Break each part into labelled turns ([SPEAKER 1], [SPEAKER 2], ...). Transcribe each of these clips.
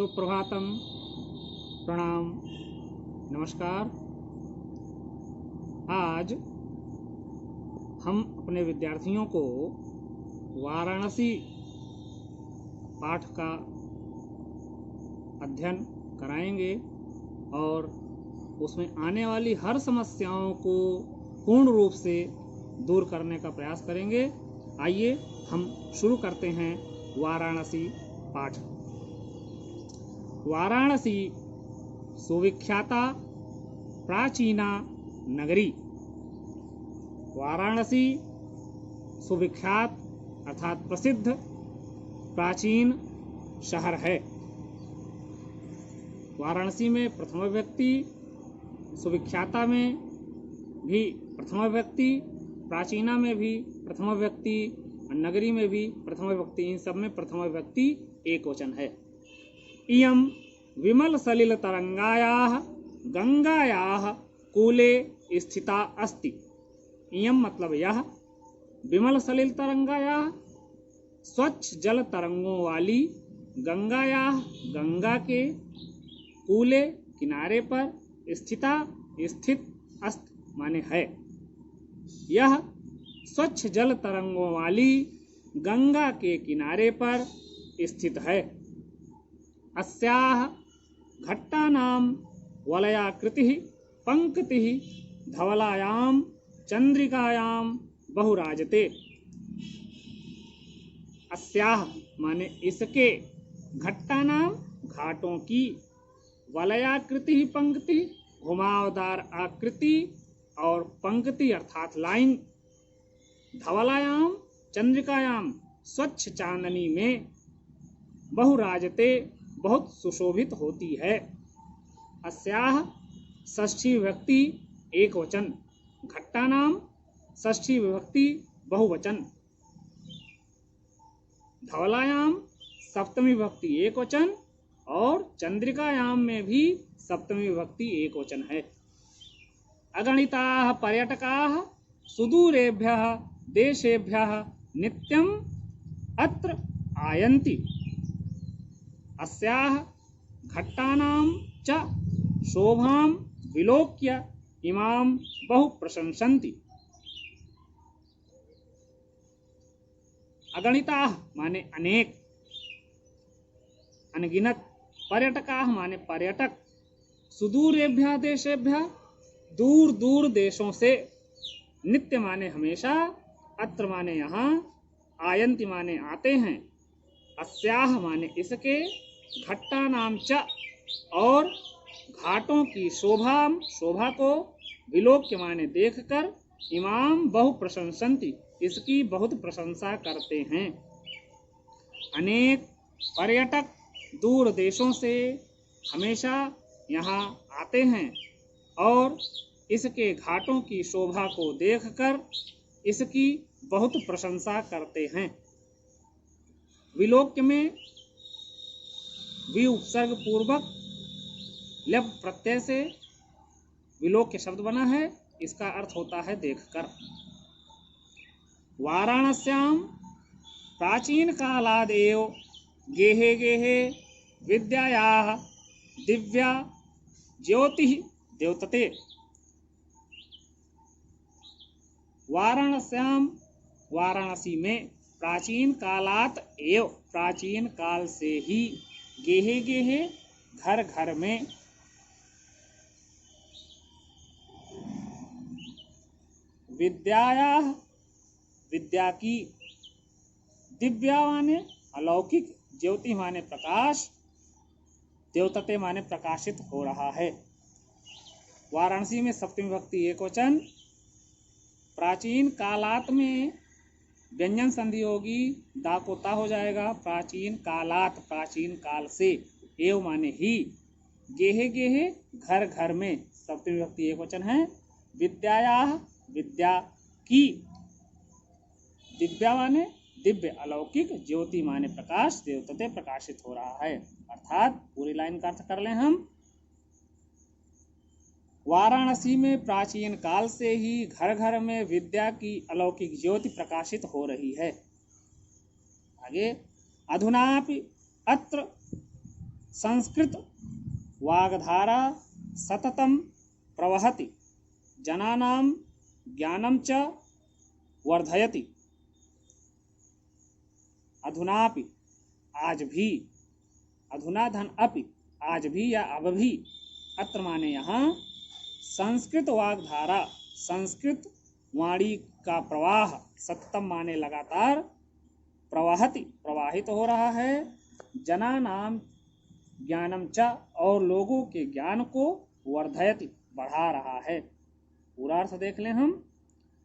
[SPEAKER 1] सुप्रभातम, प्रणाम, नमस्कार। आज हम अपने विद्यार्थियों को वाराणसी पाठ का अध्ययन कराएंगे और उसमें आने वाली हर समस्याओं को पूर्ण रूप से दूर करने का प्रयास करेंगे। आइए हम शुरू करते हैं वाराणसी पाठ। वाराणसी सुविख्याता प्राचीना नगरी। वाराणसी सुविख्यात अर्थात प्रसिद्ध प्राचीन शहर है। वाराणसी में प्रथम व्यक्ति, सुविख्याता में भी प्रथम व्यक्ति, प्राचीना में भी प्रथम व्यक्ति, नगरी में भी प्रथम व्यक्ति, इन सब में प्रथम व्यक्ति एक वचन है। इयं विमल सलिल तरंगायाः गंगायाः कूले स्थिता अस्ति। इयं मतलब यह, विमल सलिल तरंगायाः स्वच्छ जल तरंगों वाली, गंगायाः गंगा के, कूले किनारे पर, स्थिता स्थित, अस्त माने है। यह स्वच्छ जल तरंगों वाली गंगा के किनारे पर स्थित है। अस्याः घट्टानां वलयाकृतिः पंक्तिः धवलायां चंद्रिकायां बहुराजते। अस्याः माने इसके, घट्टानां घाटों की, वलयाकृति पंक्ति घुमावदार आकृति और पंक्ति अर्थात लाइन, धवलायाम चंद्रिकायाम स्वच्छ चांदनी में, बहुराजते बहुत सुशोभित होती है। अस्याः षष्ठी विभक्ति एक वचन, घट्टानाम षष्ठी विभक्ति बहुवचन, धवलायाम सप्तमी विभक्ति एक वचन और चंद्रिकायाम में भी सप्तमी विभक्ति एक वचन है। अगणिताः पर्यटकाः सुदूरेभ्यः देशेभ्यः नित्यम् अत्र आयन्ति। अस्याः घट्टानां च शोभां विलोक्य इमां बहु प्रशंसन्ति। अगणिताः माने अनेक, अनगिनत, पर्यटकाः माने पर्यटक, सुदूरेभ्यः देशेभ्यः दूर दूर देशों से, नित्य माने हमेशा, अत्र माने यहाँ, आयन्ति माने आते हैं, अस्याः माने इसके, घट्टानां च और घाटों की शोभा को, विलोक्य माने देखकर, इमाम बहु प्रशंसन्ति इसकी बहुत प्रशंसा करते हैं। अनेक पर्यटक दूर देशों से हमेशा यहाँ आते हैं और इसके घाटों की शोभा को देखकर इसकी बहुत प्रशंसा करते हैं। विलोक्य में वि उपसर्ग पूर्वक लब प्रत्यय से विलोक्य शब्द बना है। इसका अर्थ होता है देखकर। वाराणस्यां प्राचीन कालादेव गेहे गेहे विद्यायाः दिव्या ज्योतिः द्योतते। वाराणस्यां वाराणसी में, प्राचीन कालात एव प्राचीन काल से ही, गेहे गेहे घर घर में, विद्यायाः विद्या की, दिव्या माने अलौकिक, ज्योति माने प्रकाश, द्योतते माने प्रकाशित हो रहा है। वाराणसी में सप्तमी विभक्ति एक वचन, प्राचीन कालात में व्यंजन संधि होगी, दा को ता हो जाएगा। प्राचीन कालात प्राचीन काल से, एव माने ही, गेहे गेहे घर घर में, सप्तमी विभक्ति एक वचन है। विद्यायाः विद्या की, दिव्या माने दिव्य अलौकिक, ज्योति माने प्रकाश, द्योतते प्रकाशित हो रहा है। अर्थात पूरी लाइन का अर्थ कर लें हम, वाराणसी में प्राचीन काल से ही घर घर में विद्या की अलौकिक ज्योति प्रकाशित हो रही है। आगे, अधुनापि अत्र संस्कृत वाग्धारा सततं प्रवहति, जनानां ज्ञानं च वर्धयति। अधुनापि, आज भी, अधुना धन अपि, आज भी या अब भी, अत्र माने यहाँ, संस्कृत वाग्धारा, संस्कृत वाणी का प्रवाह, सततम माने लगातार, प्रवाहति प्रवाहित हो रहा है, जनानाम ज्ञानम च और लोगों के ज्ञान को वर्धयति बढ़ा रहा है। पूरा अर्थ देख लें हम।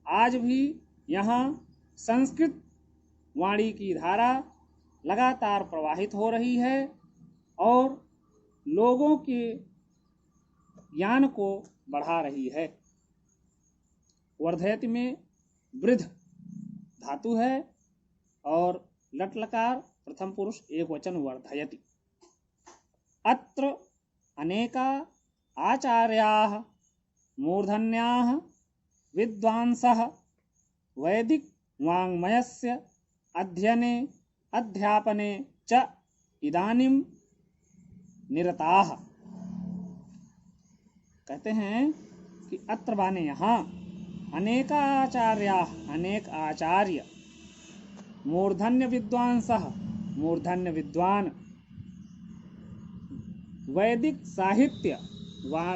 [SPEAKER 1] आज भी यहाँ संस्कृत वाणी की धारा लगातार प्रवाहित हो रही है और लोगों के ज्ञान को बढ़ा रही है। वर्धयति में वृद्ध धातु है और लट लकार प्रथम पुरुष एक वचन वर्धयति। अत्र अनेका आचार्याः मूर्धन्याः विद्वांसः वैदिक वाङ्मयस्य अध्ययने अध्यापने च इदानीं निरताः। कहते हैं कि अत्र माने यहाँ, अनेका आचार्याः, अनेक आचार्य, मूर्धन्य विद्वांसः, मूर्धन्य विद्वान, वैदिक साहित्य,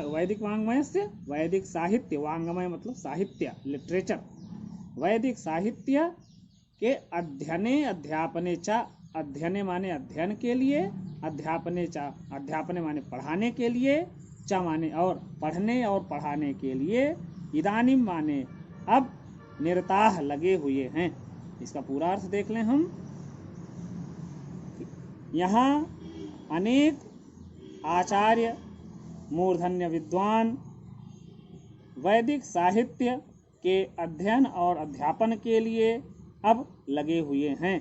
[SPEAKER 1] वैदिक वाङ्मय से वैदिक साहित्य, वाङ्मय मतलब साहित्य, लिटरेचर, वैदिक साहित्य के अध्ययने अध्यापने च, अध्ययने माने अध्ययन के लिए, अध्यापने च, अध्यापने माने पढ़ाने के लिए, च माने और, पढ़ने और पढ़ाने के लिए, इदानीम माने अब, निरताः लगे हुए हैं। इसका पूरा अर्थ देख लें हम। यहाँ अनेक आचार्य, मूर्धन्य विद्वान, वैदिक साहित्य के अध्ययन और अध्यापन के लिए अब लगे हुए हैं।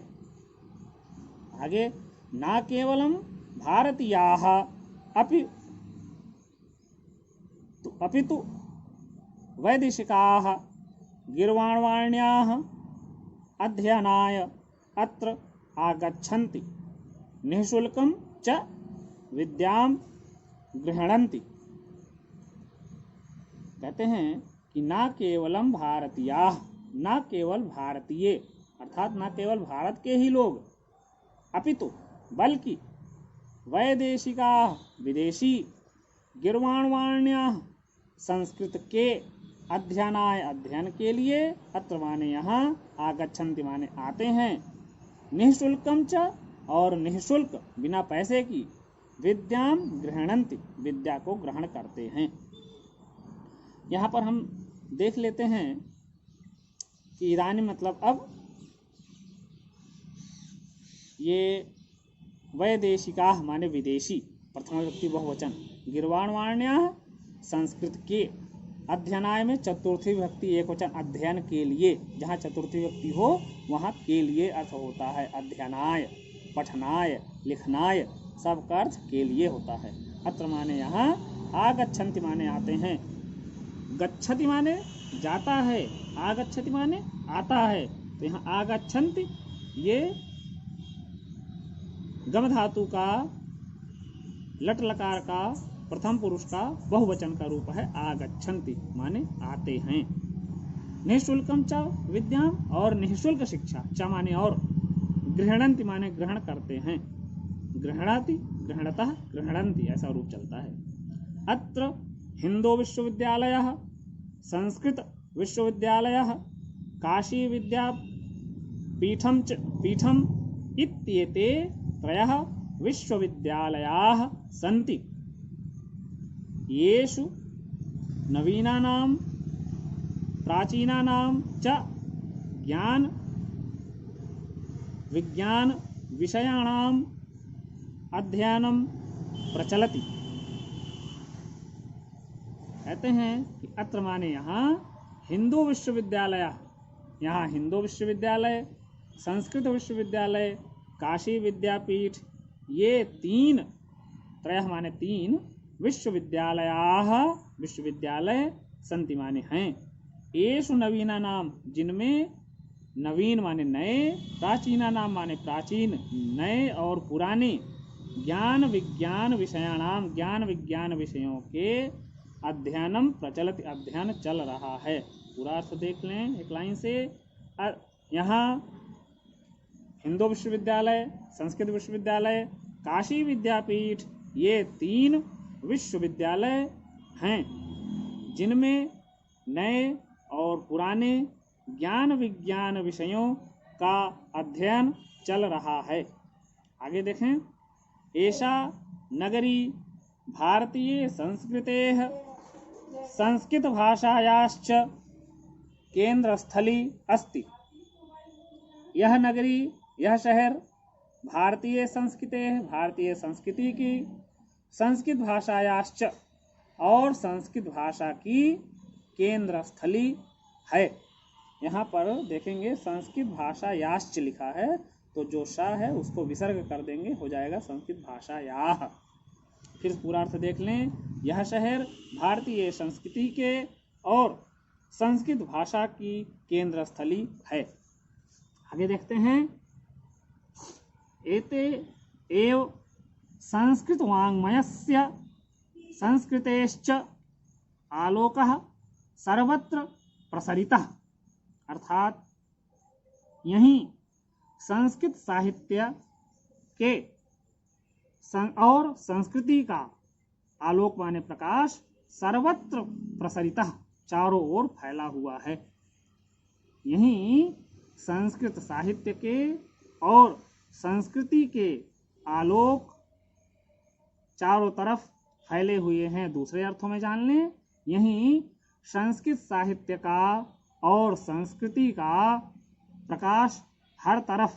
[SPEAKER 1] आगे, न केवलं भारतीयाः अपितु वैदेशिकाः गीर्वाणवाण्याः अध्ययनाय अत्र आगच्छन्ति, निःशुल्कं च विद्यां गृह्णन्ति। कहते हैं कि न केवलम भारतीयाः, न केवल भारतीय अर्थात न केवल भारत के ही लोग, अपितु बल्कि वैदेशिकाः विदेशी, गीर्वाणवाण्याः संस्कृत के अध्ययनाय अध्ययन के लिए, अत्र माने यहाँ, आगच्छन्ति माने आते हैं, निःशुल्कम च और निःशुल्क बिना पैसे की, विद्यां गृह्णन्ति विद्या को ग्रहण करते हैं। यहाँ पर हम देख लेते हैं कि इदानी मतलब अब, ये वैदेशिका माने विदेशी, प्रथम व्यक्ति बहुवचन, गीर्वाणवाण्याः संस्कृत के, अध्ययनाय में चतुर्थी व्यक्ति एक वचन, अध्ययन के लिए, जहाँ चतुर्थी व्यक्ति हो वहाँ के लिए अर्थ होता है। अध्ययनाय, पठनाय, लिखनाय, सब का अर्थ के लिए होता है। अत्र माने यहाँ, आगच्छन्ति माने आते हैं, गच्छति माने जाता है, आगच्छति माने आता है। तो यहाँ आगच्छन्ति ये गम धातु का, लट लकार का, प्रथम पुरुष का बहुवचन का रूप है। आगच्छन्ति माने आते हैं। निःशुल्कम च विद्याम और निःशुल्क शिक्षा, च माने और, गृह्णन्ति माने ग्रहण करते हैं, गृह्णाति, गृह्णतः, गृह्णन्ति ऐसा रूप चलता है। अत्र हिंदू विश्वविद्यालयः, संस्कृत विश्वविद्यालयः, काशी विद्यापीठम पीठम इत्येते त्रयः विश्वविद्यालयाः सन्ति, येषु नवीनानां प्राचीनानां च ज्ञान विज्ञान विषयाणाम् अध्ययनं प्रचलति। कहते हैं कि अत्र माने यहाँ हिंदू विश्वविद्यालय, यहाँ हिंदू विश्वविद्यालय, संस्कृत विश्वविद्यालय, काशी विद्यापीठ, ये तीन, त्रयः माने तीन, विश्वविद्यालयाः विश्वविद्यालय, सन्ति माने हैं, येषु नवीनानाम जिनमें, नवीन माने नए, प्राचीनानाम माने प्राचीन, नए और पुराने, ज्ञान विज्ञान विषयाणाम, ज्ञान विज्ञान विषयों के अध्ययनम प्रचलित, अध्ययन चल रहा है। पूरा अर्थ देख लें एक लाइन से। यहाँ हिंदू विश्वविद्यालय, संस्कृत विश्वविद्यालय, काशी विद्यापीठ, ये 3 विश्वविद्यालय हैं जिनमें नए और पुराने ज्ञान विज्ञान विषयों का अध्ययन चल रहा है। आगे देखें। एषा नगरी भारतीय संस्कृतेः संस्कृत भाषायाश्च केंद्रस्थली अस्ति। यह नगरी, यह शहर भारतीय संस्कृतेः, भारतीय संस्कृति की, संस्कृत भाषायाश्च और संस्कृत भाषा की केंद्र स्थली है। यहाँ पर देखेंगे संस्कृत भाषा याश्च लिखा है, तो जो श है उसको विसर्ग कर देंगे, हो जाएगा संस्कृत भाषा याह। फिर पूरा अर्थ देख लें। यह शहर भारतीय संस्कृति के और संस्कृत भाषा की केंद्र स्थली है। आगे देखते हैं। एते एव संस्कृत वाङ्मयस्य संस्कृतेश्च आलोकः सर्वत्र प्रसरितः, अर्थात यहीं संस्कृत साहित्य के और संस्कृति का आलोक माने प्रकाश सर्वत्र प्रसरितः, चारों ओर फैला हुआ है। यहीं संस्कृत साहित्य के और संस्कृति के आलोक चारों तरफ फैले हुए हैं। दूसरे अर्थों में जान लें, यहीं संस्कृत साहित्य का और संस्कृति का प्रकाश हर तरफ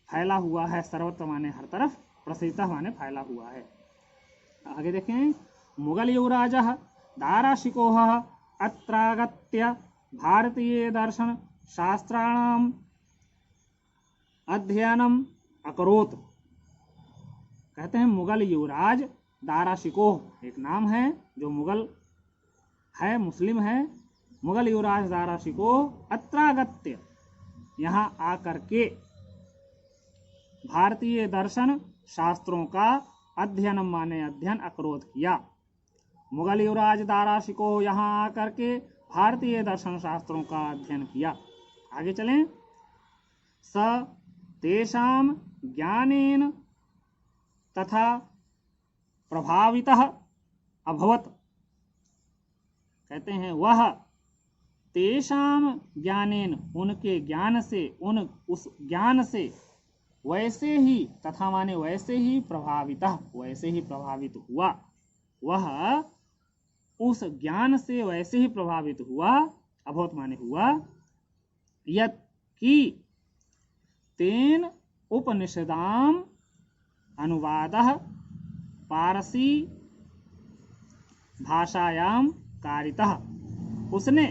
[SPEAKER 1] फैला हुआ है। सर्वत्र माने हर तरफ, प्रसरितः माने फैला हुआ है। आगे देखें। मुगल युवराजः दाराशिकोः अत्रागत्य भारतीय दर्शन शास्त्राणाम अध्ययनम अकरोत्। कहते हैं मुगल युवराज दाराशिकोह एक नाम है जो मुगल है, मुस्लिम है। मुगल युवराज दाराशिकोह अत्रागत्य, यहाँ आकर के भारतीय दर्शन शास्त्रों का अध्ययन माने अध्ययन अकरोध किया। मुगल युवराज दाराशिकोह यहाँ आकर के भारतीय दर्शन शास्त्रों का अध्ययन किया। आगे चलें। स तेषां ज्ञानेन तथा प्रभावितः अभवत। कहते हैं वह तेषां ज्ञानेन, उनके ज्ञान से, उस ज्ञान से वैसे ही, तथा माने वैसे ही, प्रभावितः वैसे ही प्रभावित हुआ। वह उस ज्ञान से वैसे ही प्रभावित हुआ, अभवत माने हुआ, यत् कि तेन उपनिषदाम अनुवादः पारसी भाषायाम कारितः। उसने,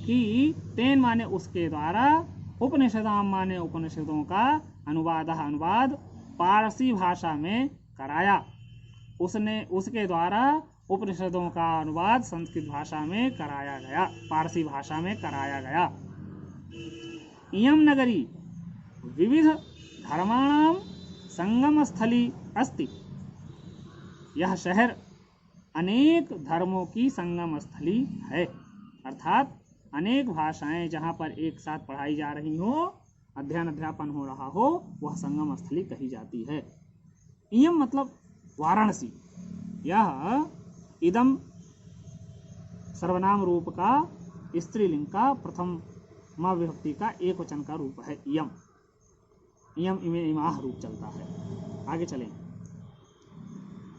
[SPEAKER 1] कि तेन माने उसके द्वारा, उपनिषदाम माने उपनिषदों का, अनुवादः अनुवाद, पारसी भाषा में कराया। उसने, उसके द्वारा उपनिषदों का अनुवाद संस्कृत भाषा में कराया गया, पारसी भाषा में कराया गया। इयं नगरी विविध धर्माणाम संगम स्थली अस्ति। यह शहर अनेक धर्मों की संगम स्थली है, अर्थात अनेक भाषाएं जहाँ पर एक साथ पढ़ाई जा रही हो, अध्ययन अध्यापन हो रहा हो, वह संगम स्थली कही जाती है। इयम मतलब वाराणसी। यह इदम सर्वनाम रूप का स्त्रीलिंग का प्रथमा विभक्ति का एक वचन का रूप है। इयम, इयम, इमे, इमाह रूप चलता है। आगे चलें।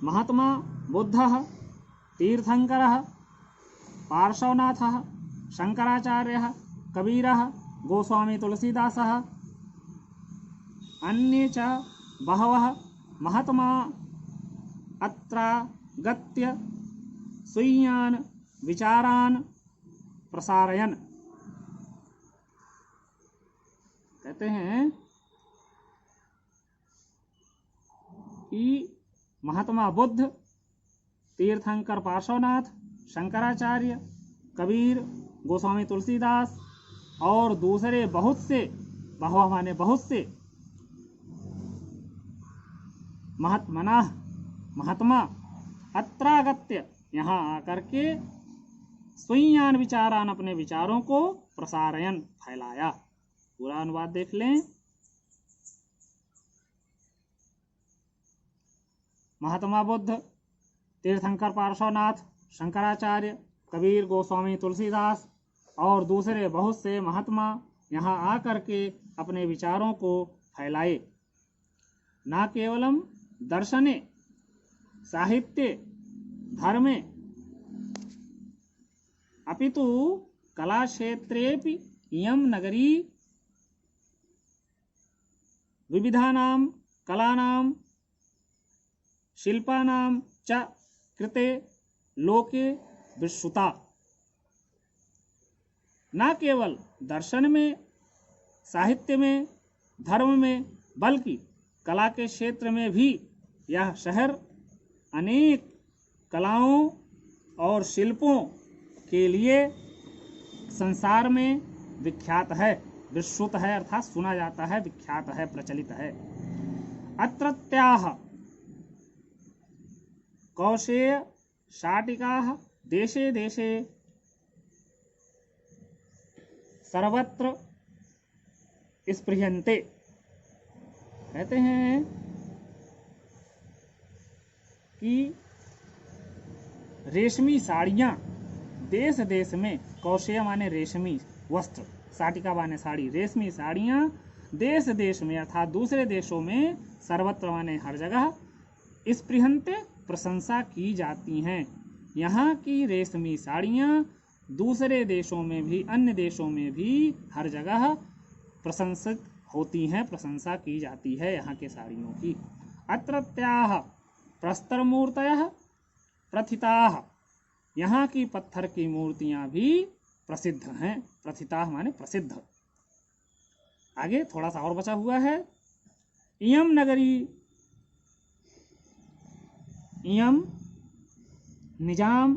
[SPEAKER 1] महात्मा बुद्धः तीर्थंकरः पार्श्वनाथः शंकराचार्यः कबीरः गोस्वामी तुलसीदासः अन्ये च बहवः महात्मा अत्रागत्य स्वीयान् विचारान् प्रसारयन्। कहते हैं कि महात्मा बुद्ध, तीर्थंकर पार्श्वनाथ, शंकराचार्य, कबीर, गोस्वामी तुलसीदास और दूसरे बहुत से, बहुआ माने बहुत से, महात्मनः महात्मा अत्रागत्य यहाँ आकर के स्वयं विचारान अपने विचारों को प्रसारयन फैलाया। पूरा अनुवाद देख लें। महात्मा बुद्ध, तीर्थंकर पार्श्वनाथ, शंकराचार्य, कबीर, गोस्वामी तुलसीदास और दूसरे बहुत से महात्मा यहाँ आकर के अपने विचारों को फैलाए। न केवलम दर्शने साहित्य धर्मे अपितु कलाक्षेत्रेपि इयं नगरी विविधानां कलानां शिल्पानां च कृते लोके विश्रुता। न केवल दर्शन में, साहित्य में, धर्म में, बल्कि कला के क्षेत्र में भी यह शहर अनेक कलाओं और शिल्पों के लिए संसार में विख्यात है। विश्रुत है अर्थात सुना जाता है, विख्यात है, प्रचलित है। अत्रत्याः कौशेय शाटिकाः देशे देशे सर्वत्र स्पृह्यन्ते। कहते हैं कि रेशमी साड़ियाँ देश देश में, कौशेय माने रेशमी वस्त्र, शाटिका माने साड़ी, रेशमी साड़ियाँ देश देश में अर्थात दूसरे देशों में, सर्वत्र माने हर जगह, स्पृहन्ते प्रशंसा की जाती हैं। यहाँ की रेशमी साड़ियाँ दूसरे देशों में भी, अन्य देशों में भी हर जगह प्रशंसित होती हैं, प्रशंसा की जाती है यहाँ के साड़ियों की। अत्रत्याः प्रस्तरमूर्तयः प्रथिताः, यहाँ की पत्थर की मूर्तियाँ भी प्रसिद्ध हैं। प्रथिताः माने प्रसिद्ध। आगे थोड़ा सा और बचा हुआ है। इयं नगरी, इयं निजाम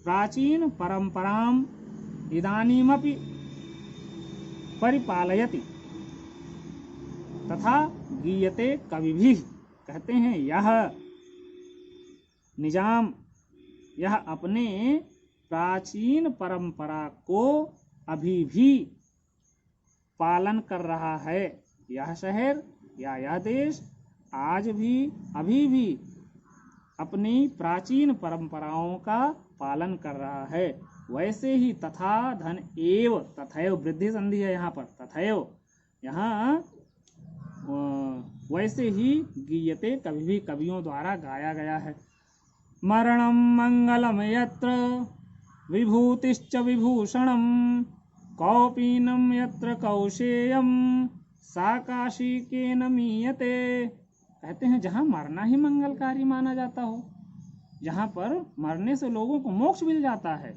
[SPEAKER 1] प्राचीन परंपराम इदानीमपि परिपालयति तथा गीयते कविभिः। कहते हैं यह निजाम, यह अपने प्राचीन परंपरा को अभी भी पालन कर रहा है। यह शहर या यह देश आज भी, अभी भी अपनी प्राचीन परंपराओं का पालन कर रहा है। वैसे ही तथा धन एव, तथैव वृद्धि संधि है यहाँ पर, तथैव यहाँ वैसे ही गीयते कभी भी, कवियों द्वारा गाया गया है। मरणं मंगलम यत्र विभूतिश्च विभूषणं कौपीनं यत्र कौशेयं सा काशी केन मीयते। कहते हैं जहाँ मरना ही मंगलकारी माना जाता हो, जहाँ पर मरने से लोगों को मोक्ष मिल जाता है,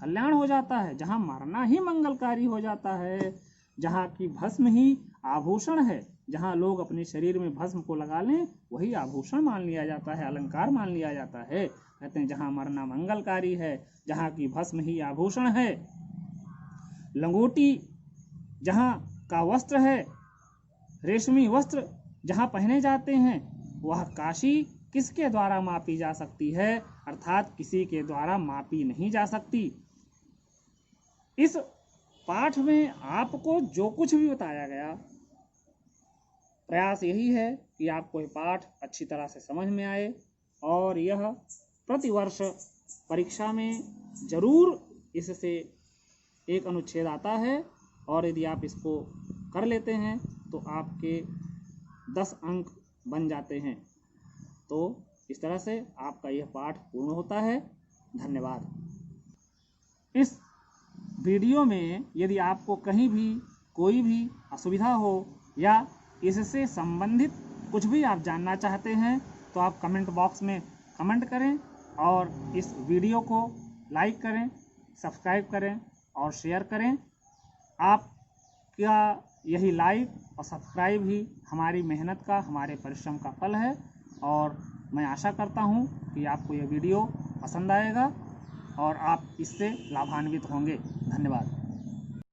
[SPEAKER 1] कल्याण हो जाता है, जहाँ मरना ही मंगलकारी हो जाता है, जहाँ की भस्म ही आभूषण है, जहाँ लोग अपने शरीर में भस्म को लगा लें वही आभूषण मान लिया जाता है, अलंकार मान लिया जाता है। कहते हैं जहाँ मरना मंगलकारी है, जहाँ की भस्म ही आभूषण है, लंगोटी जहाँ का वस्त्र है, रेशमी वस्त्र जहाँ पहने जाते हैं, वह काशी किसके द्वारा मापी जा सकती है, अर्थात किसी के द्वारा मापी नहीं जा सकती। इस पाठ में आपको जो कुछ भी बताया गया, प्रयास यही है कि आपको ये पाठ अच्छी तरह से समझ में आए और यह प्रतिवर्ष परीक्षा में जरूर इससे एक अनुच्छेद आता है और यदि आप इसको कर लेते हैं तो आपके 10 अंक बन जाते हैं। तो इस तरह से आपका यह पाठ पूर्ण होता है। धन्यवाद। इस वीडियो में यदि आपको कहीं भी कोई भी असुविधा हो या इससे संबंधित कुछ भी आप जानना चाहते हैं तो आप कमेंट बॉक्स में कमेंट करें और इस वीडियो को लाइक करें, सब्सक्राइब करें और शेयर करें। आपका यही लाइक और सब्सक्राइब ही हमारी मेहनत का, हमारे परिश्रम का फल है और मैं आशा करता हूँ कि आपको यह वीडियो पसंद आएगा और आप इससे लाभान्वित होंगे। धन्यवाद।